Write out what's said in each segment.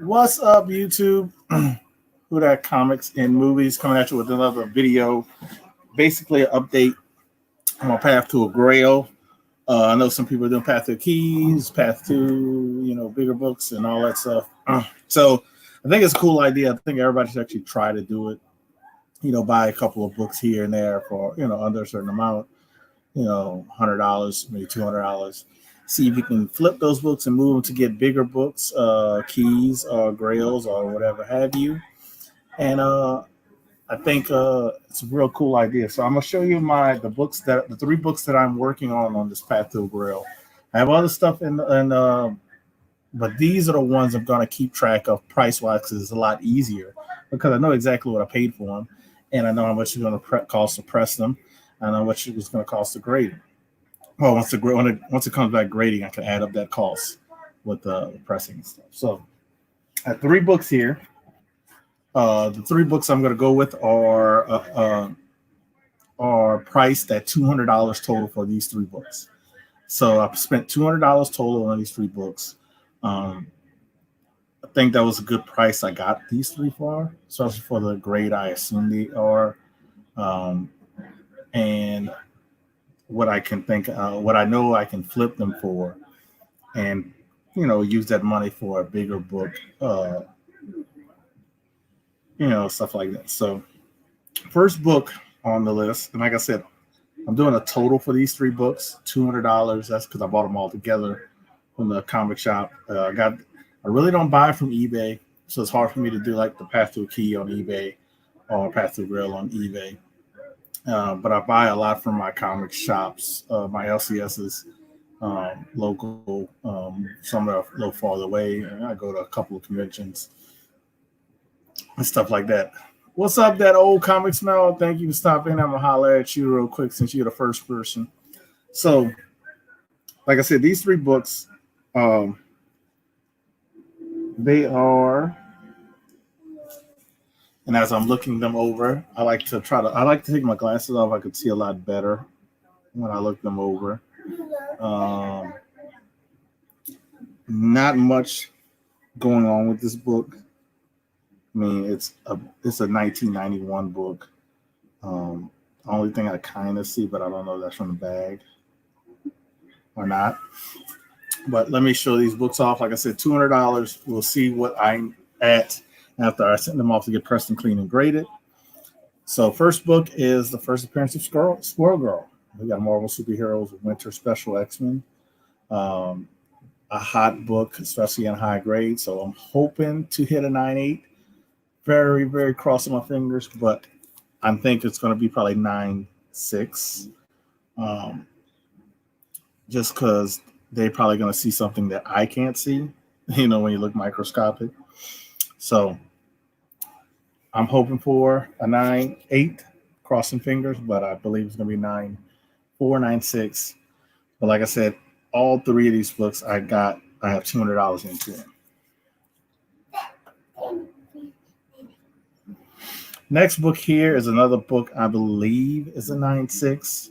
What's up, YouTube? Who that comics and movies coming at you with another video. Basically, an update on my path to a Grail. I know some people are doing path to keys, path to bigger books and all that stuff. So I think it's a cool idea. I think everybody should actually try to do it. Buy a couple of books here and there for under a certain amount. $100, maybe $200. See if you can flip those books and move them to get bigger books, keys or grails or whatever have you. And I think it's a real cool idea. So I'm gonna show you the three books that I'm working on this path to a grail. I have other stuff but these are the ones I'm gonna keep track of price wise because it's a lot easier because I know exactly what I paid for them, and I know how much it's gonna cost to press them. I know what it's gonna cost to grade them. Well, once it comes back grading, I can add up that cost with the pressing and stuff. So I have three books here. The three books I'm going to go with are priced at $200 total for these three books. So I've spent $200 total on these three books. I think that was a good price I got these three for, especially for the grade I assume they are. And what I know I can flip them for, and use that money for a bigger book, stuff like that. So, first book on the list, and like I said, I'm doing a total for these three books, $200. That's because I bought them all together from the comic shop. I really don't buy from eBay, so it's hard for me to do like the Path to a Key on eBay or Path to a Grail on eBay. But I buy a lot from my comic shops, my LCSs, local. Some are a little farther away, and I go to a couple of conventions and stuff like that. What's up, that old comic smell? Thank you for stopping. I'm gonna holler at you real quick since you're the first person. So, like I said, these three books, they are, and as I'm looking them over, I like to take my glasses off. I could see a lot better when I look them over. Um, Not much going on with this book. I mean, it's a 1991 book. Only thing I kind of see, but I don't know if that's from the bag or not. But let me show these books off. Like I said, $200. We'll see what I'm at after I send them off to get pressed and clean and graded. So, first book is the first appearance of Squirrel Girl. We got Marvel Superheroes Winter Special X-Men. Um, a hot book, especially in high grade. So I'm hoping to hit a 9.8. Very, very crossing my fingers, but I think it's going to be probably 9.6. Um, just because they're probably going to see something that I can't see, when you look microscopic. So I'm hoping for a 9.8, crossing fingers, but I believe it's going to be 9.4, 9.6. But like I said, all three of these books I have $200 into them. Next book here is another book I believe is a 9.6.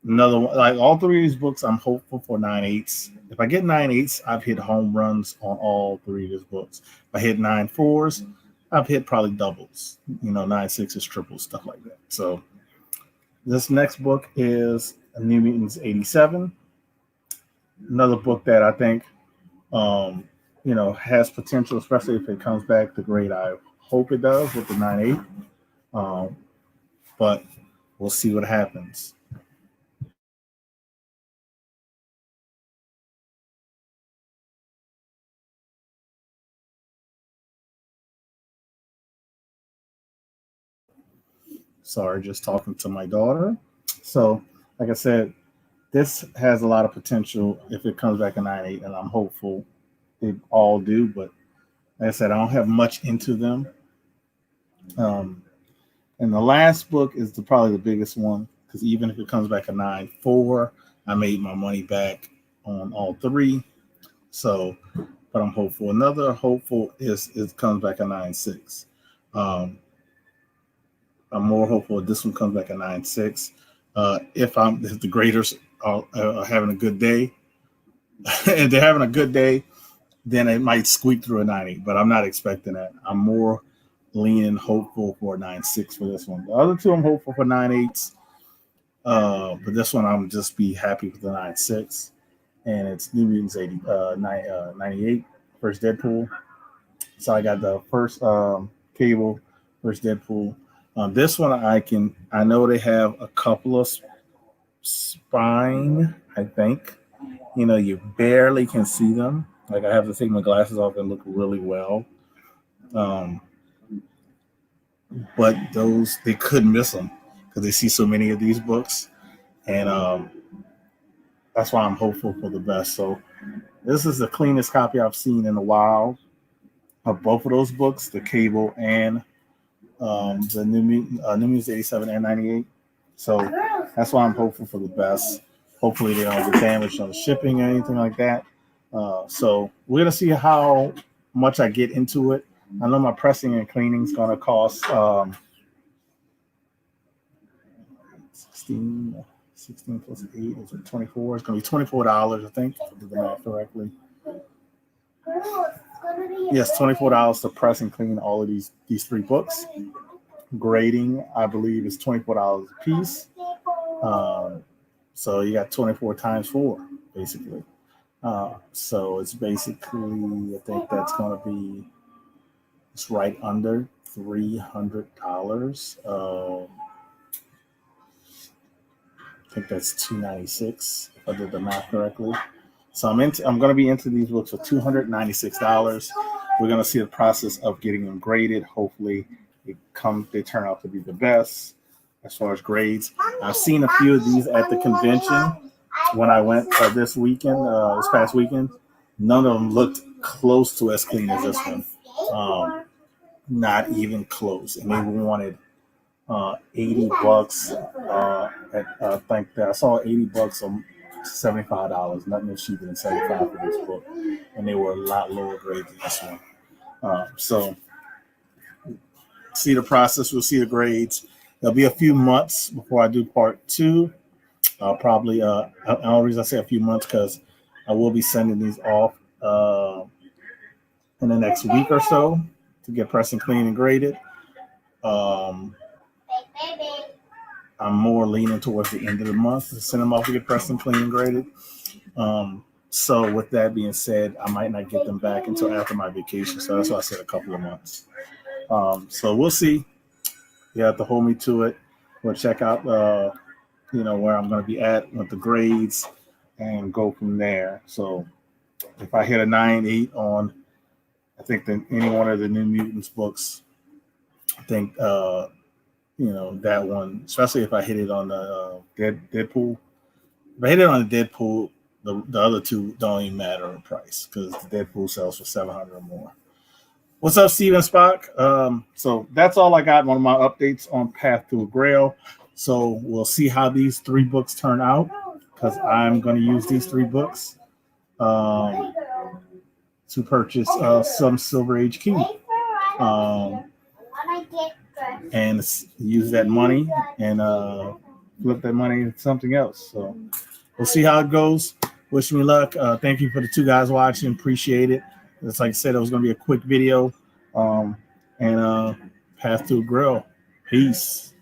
Another one, like all three of these books, I'm hopeful for 9.8s. If I get 9.8s, I've hit home runs on all three of these books. If I hit 9.4s, I've hit probably doubles. 9.6s, triples, stuff like that. So this next book is New Mutants 87. Another book that I think, has potential, especially if it comes back the grade I hope it does with the 9.8. But we'll see what happens. Sorry, just talking to my daughter. So, like I said, this has a lot of potential if it comes back a 9.8, and I'm hopeful they all do. But like I said, I don't have much into them. Um, and the last book is probably the biggest one because even if it comes back a 9.4, I made my money back on all three. So, but I'm hopeful. Another hopeful is it comes back a 9.6. Um, I'm more hopeful this one comes back a 9.6. If the graders are having a good day, and they're having a good day, then it might squeak through a 9.8, but I'm not expecting that. I'm more leaning hopeful for a 9.6 for this one. The other two I'm hopeful for 9.8s, but this one I'm just be happy with the 9.6. And it's New Mutants 98, first Deadpool. So I got the first Cable, first Deadpool. This one I know they have a couple of spine, I think. You barely can see them. Like I have to take my glasses off and look really well. Um, but those they couldn't miss them because they see so many of these books, and that's why I'm hopeful for the best. So this is the cleanest copy I've seen in a while of both of those books, the Cable and the New Mutants 87 and 98. So that's why I'm hopeful for the best. Hopefully they don't get damaged on the shipping or anything like that. So we're gonna see how much I get into it. I know my pressing and cleaning is gonna cost 16 plus 8 is it 24? It's gonna be $24, I think, if I did the math correctly. Yes, $24 to press and clean all of these three books. Grading, I believe, is $24 a piece. So you got 24 times 4, basically. So it's basically, I think that's going to be, it's right under $300. I think that's $296 if I did the math correctly. So I'm going to be into these books for $296. We're going to see the process of getting them graded. Hopefully, they turn out to be the best as far as grades. I've seen a few of these at the convention when I went this past weekend. None of them looked close to as clean as this one. Not even close, and they wanted $80. I think that I saw $80 on $75. Nothing cheaper than $75 for this book, and they were a lot lower grade than this one. So see the process. We'll see the grades. There'll be a few months before I do part 2. Probably. The only reason I say a few months because I will be sending these off in the next week or so to get pressed and clean and graded. I'm more leaning towards the end of the month to send them off to get pressed and clean and graded. So with that being said, I might not get them back until after my vacation. So that's why I said a couple of months. So we'll see. You have to hold me to it. We'll check out, where I'm going to be at with the grades and go from there. So if I hit a 9.8 on, I think any one of the New Mutants books, I think, that one, especially if I hit it on the Deadpool. If I hit it on the Deadpool, the other two don't even matter in price because the Deadpool sells for $700 or more. What's up, Steven Spock? So that's all I got. One of my updates on Path to a Grail. So we'll see how these 3 books turn out because I'm going to use these 3 books to purchase some Silver Age key and use that money and flip that money into something else. So we'll see how it goes. Wish me luck. Thank you for the 2 guys watching. Appreciate it. It's like I said, it was going to be a quick video. And Path to a Grail. Peace.